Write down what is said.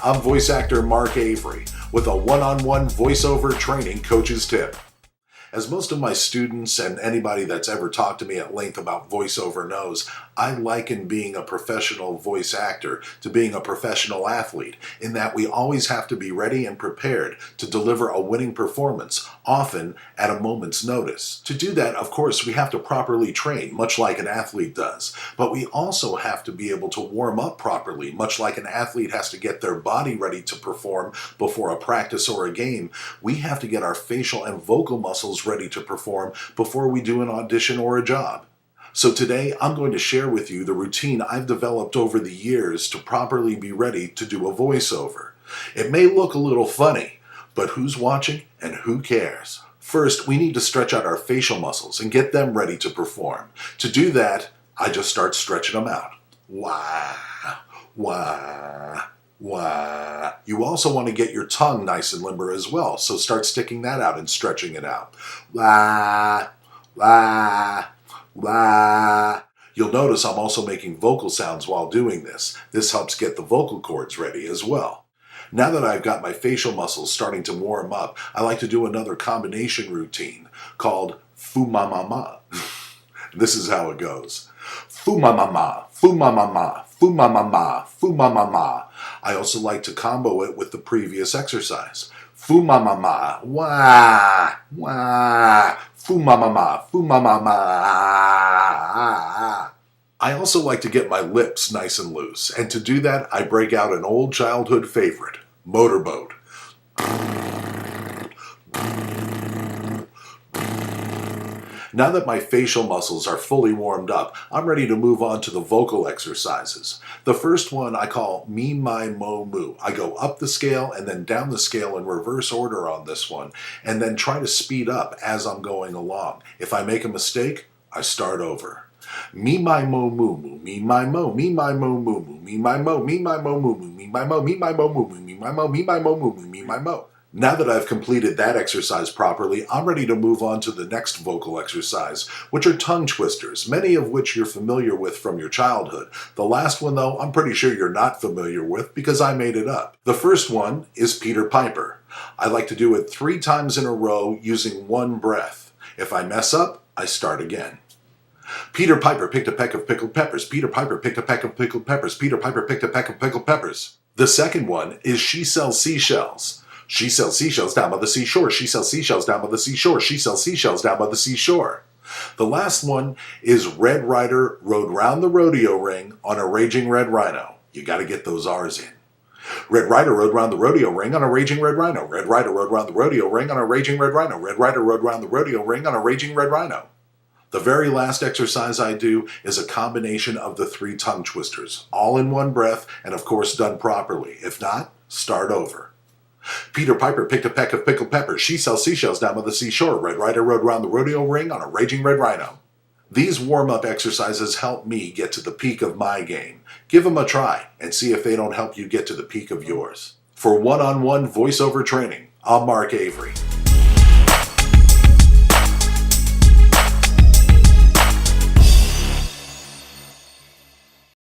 I'm voice actor Mark Avery with a one-on-one voiceover training coach's tip. As most of my students and anybody that's ever talked to me at length about voiceover knows, I liken being a professional voice actor to being a professional athlete, in that we always have to be ready and prepared to deliver a winning performance, often at a moment's notice. To do that, of course, we have to properly train, much like an athlete does. But we also have to be able to warm up properly, much like an athlete has to get their body ready to perform before a practice or a game. We have to get our facial and vocal muscles ready to perform before we do an audition or a job. So today I'm going to share with you the routine I've developed over the years to properly be ready to do a voiceover. It may look a little funny, but who's watching and who cares? First, we need to stretch out our facial muscles and get them ready to perform. To do that, I just start stretching them out. Wah, wah, wah. You also want to get your tongue nice and limber as well, so start sticking that out and stretching it out. La, la, la. You'll notice I'm also making vocal sounds while doing this. This helps get the vocal cords ready as well. Now that I've got my facial muscles starting to warm up, I like to do another combination routine called Fu Ma Ma Ma. This is how it goes. Fu Ma Ma Ma, Fu Ma Ma Ma, Fu Ma Ma Ma, Fu Ma Ma Ma. I also like to combo it with the previous exercise. Fu Ma Ma Ma, wah, wah, Fu Ma Ma Ma, Fu Ma Ma Ma. I also like to get my lips nice and loose, and to do that I break out an old childhood favorite, Motorboat. Now that my facial muscles are fully warmed up, I'm ready to move on to the vocal exercises. The first one I call Me, My, Mo, Moo. I go up the scale and then down the scale in reverse order on this one, and then try to speed up as I'm going along. If I make a mistake, I start over. Me, my, mo, moo, moo, me, my, mo, me, my, mo, moo, moo, me, my, mo, me, my, mo, moo, moo, me, my, mo, me, my, mo, moo, moo, me, my, mo, me, my, mo, moo, moo, me, my, mo. Now that I've completed that exercise properly, I'm ready to move on to the next vocal exercise, which are tongue twisters, many of which you're familiar with from your childhood. The last one, though, I'm pretty sure you're not familiar with because I made it up. The first one is Peter Piper. I like to do it 3 times in a row using one breath. If I mess up, I start again. Peter Piper picked a peck of pickled peppers. Peter Piper picked a peck of pickled peppers. Peter Piper picked a peck of pickled peppers. The second one is She Sells Seashells. She sells seashells down by the seashore. She sells seashells down by the seashore. She sells seashells down by the seashore. The last one is Red Rider rode round the rodeo ring on a raging red rhino. You got to get those R's in. Red Rider rode round the rodeo ring on a raging red rhino. Red Rider rode round the rodeo ring on a raging red rhino. Red Rider rode round the rodeo ring on a raging red rhino. The very last exercise I do is a combination of the 3 tongue twisters, all in one breath and of course done properly. If not, start over. Peter Piper picked a peck of pickled peppers. She sells seashells down by the seashore. Red Rider rode round the rodeo ring on a raging red rhino. These warm-up exercises help me get to the peak of my game. Give them a try and see if they don't help you get to the peak of yours. For one-on-one voiceover training, I'm Mark Avery.